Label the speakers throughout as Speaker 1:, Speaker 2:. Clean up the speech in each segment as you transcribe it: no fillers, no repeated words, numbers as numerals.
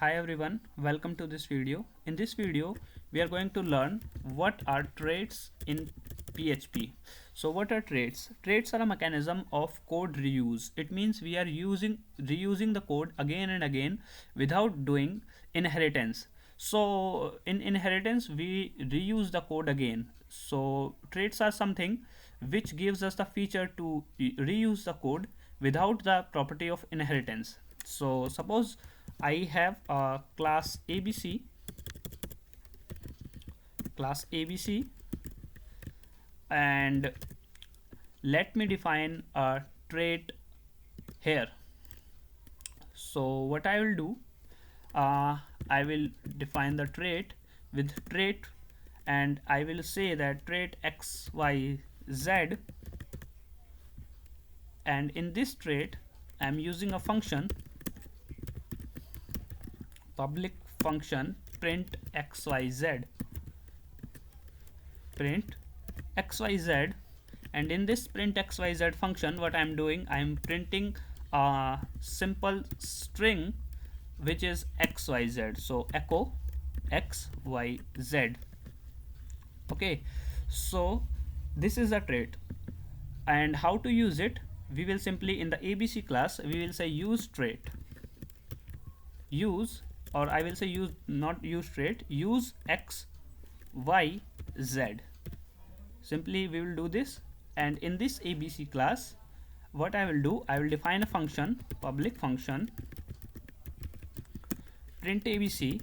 Speaker 1: Hi everyone, welcome to this video. In this video, we are going to learn what are traits in PHP. So what are traits? Traits are a mechanism of code reuse. It means we are reusing the code again and again without doing inheritance. So in inheritance, we reuse the code again. So traits are something which gives us the feature to reuse the code without the property of inheritance. So suppose I have a class ABC, and let me define a trait here. So what I will do, I will define the trait with trait, and I will say that trait XYZ, and in this trait I am using a function, public function print xyz, print xyz. And in this print xyz function, what I'm doing, I'm printing a simple string which is xyz. So echo xyz. Okay, so this is a trait. And how to use it? We will simply, in the ABC class, we will say use trait, use, or I will say use, not use trait, use x y z. Simply we will do this, and in this ABC class, what I will do, I will define a function, public function print ABC,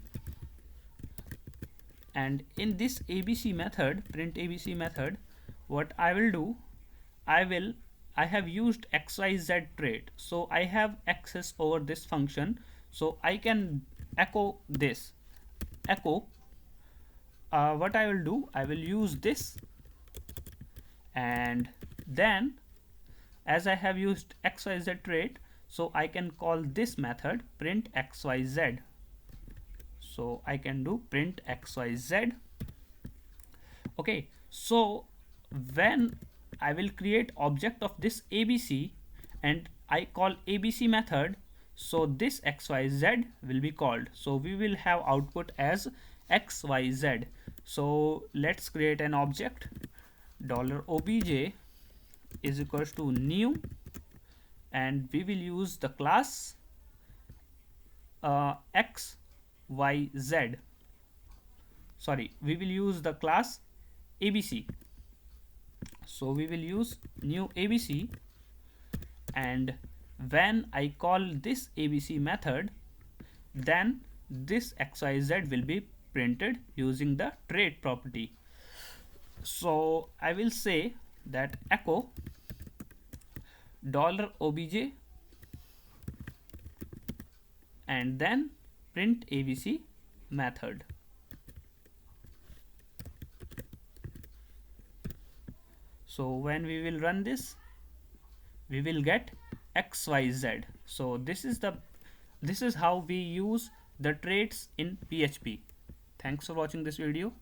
Speaker 1: and in this ABC method, print ABC method, what I will do, I have used xyz trait, so I have access over this function, so I can echo this, echo. What I will do, I will use this, and then as I have used xyz trait, so I can call this method print xyz. So I can do print xyz. Okay, so when I will create object of this ABC and I call ABC method, so this xyz will be called. So we will have output as xyz. So let's create an object, $obj is equals to new, and we will use the class xyz. Sorry, we will use the class ABC. So we will use new ABC, and when I call this ABC method, then this xyz will be printed using the trait property. So I will say that echo $obj and then print ABC method. So when we will run this, we will get xyz. So this is how we use the traits in PHP. Thanks for watching this video.